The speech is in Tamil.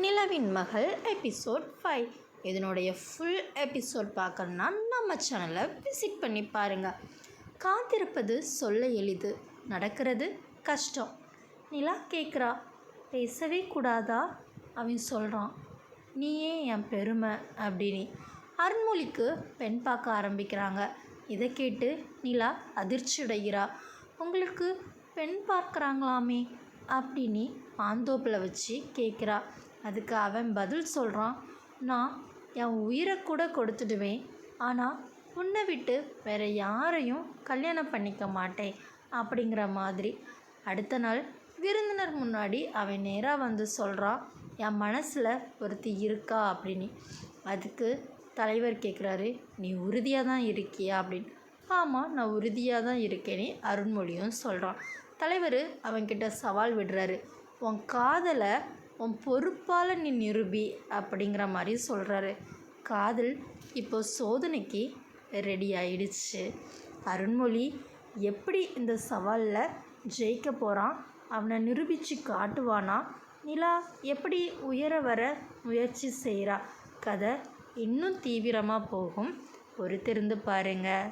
நிலவின் மகள் எபிசோட் 5. இதனுடைய ஃபுல் எபிசோட் பார்க்கணுன்னா நம்ம சேனலை விசிட் பண்ணி பாருங்கள். காத்திருப்பது சொல்ல எளிது, நடக்கிறது கஷ்டம். நிலா கேட்குறா, பேசவே கூடாதா? அவன் சொல்கிறான், நீயே என் பெருமை அப்படின்னு. அருண்மொழிக்கு பெண் பார்க்க ஆரம்பிக்கிறாங்க. இதை கேட்டு நிலா அதிர்ச்சியடைகிறா. உங்களுக்கு பெண் பார்க்குறாங்களாமே அப்படின்னு ஆந்தோப்பில் வச்சு கேட்குறா. அதுக்கு அவன் பதில் சொல்கிறான், நான் என் உயிரை கூட கொடுத்துடுவேன், ஆனால் உன்னை விட்டு வேறு யாரையும் கல்யாணம் பண்ணிக்க மாட்டேன் அப்படிங்கிற மாதிரி. அடுத்த நாள் விருந்தினர் முன்னாடி அவன் நேராக வந்து சொல்கிறான், என் மனசில் ஒருத்தி இருக்கா அப்படின்னு. அதுக்கு தலைவர் கேட்குறாரு, நீ உறுதியாக தான் இருக்கியா அப்படின்னு. ஆமாம், நான் உறுதியாக தான் இருக்கேனே அருண்மொழியும் சொல்கிறான். தலைவர் அவன்கிட்ட சவால் விடுறாரு, உன் காதலை உன் பொறுப்பால் நீ நிரூபி அப்படிங்கிற மாதிரி சொல்கிறாரு. காதல் இப்போ சோதனைக்கு ரெடி ஆயிடுச்சு. அருண்மொழி எப்படி இந்த சவாலில் ஜெயிக்க போகிறான், அவனை நிரூபித்து காட்டுவானா? நிலா எப்படி உயர வர முயற்சி செய்கிறா? கதை இன்னும் தீவிரமாக போகும். பொறுத்திருந்து பாருங்கள்.